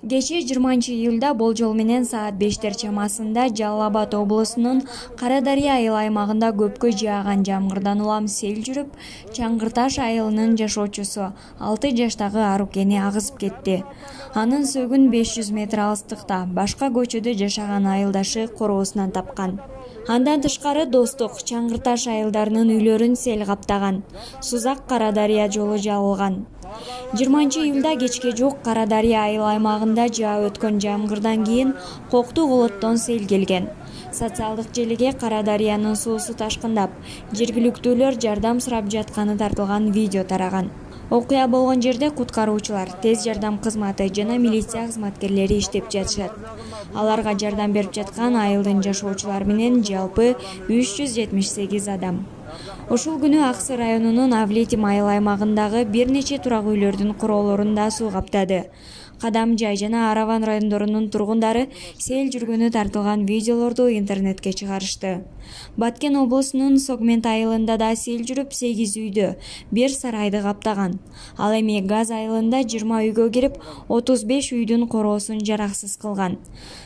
Кечээ 20-июлда болжол менен саат 5 чамасында Жалал Абад облусунун Карадария айыл аймагында көпкө жааган жамгырдан улам сел жүрүп, Чаңгырташ айылынын жашоочусу 6 жаштагы Арукени агызып кетти. Анын сөгүн 500 метр алыстыкта башка көчөдө жашаган айылдашы короосунан тапкан. Андан тышкары Достук, Чаңгырташ айылдарынын үйлөрүн сел каптаган. Сузак Карадария жолу жабылган. 20-июлда кечке жук Карадария айыл аймагында жаап өткөн жамгырдан кийин кокту колоттон сел келген. Социалдык желиге Карадариянын суусу ташкындап, жергиликтүүлөр жардам сурап жатканы тартылган видео тараган. Окуя болгон жерде куткаруучулар, тез жардам кызматы жана милиция кызматкерлери иштеп жатышат. Аларга жардам берип жаткан айылдын жашоочулары менен жалпы 378 адам. Ушул күнү Аксы районунун Авлетим айыл аймагындагы бир нече турак үйлөрдүн короолорун да суу каптады. Кадамжай жана Араван райондорунун тургундары сел жүргөнү тартылган видеолорду интернетке чыгарышты. Баткен облусунун Согмент айылында да сел жүрүп 8 үйдө, бир сарайды каптаган. Ал эми Газ айылында 20 үйгө кирип, 35 үйдүн короосун жараксыз кылган.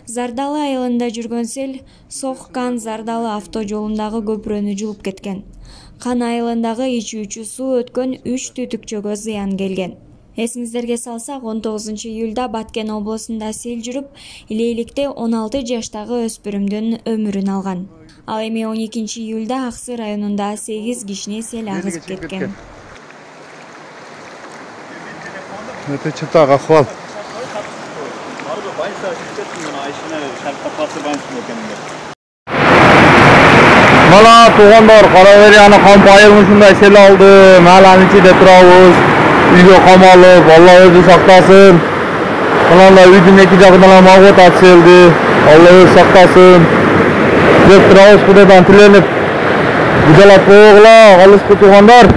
Зардалы айылында жүргөн сел Сох-Кан Зардалы авто жолундагы көпүрөнү жулуп кеткен. Кан айылындагы ичүүчү суу өткөн 3 түтүкчөгө зыян келген. Эсиңиздерге салсак, 19-июлда Баткен облусунда сел жүрүп, Илейликте 16 жаштагы өспүрүмдүн өмүрүн алган. Ал эми 12-июлда Аксы районунда 8 кишини сел агызып кеткен. Это чета ахвал. Мана туугандар, Карадарияны камп айылында сел алды. Маланын ичинде турабыз. Үйгө камалып, Алла өзү сактасын. Анан үйдүн эки жагынан магот селди. Алла өзү сактасын. Деп турабыз, Кудайдан тиленип. Күзалап койгула, калыспы туугандар.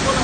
Onu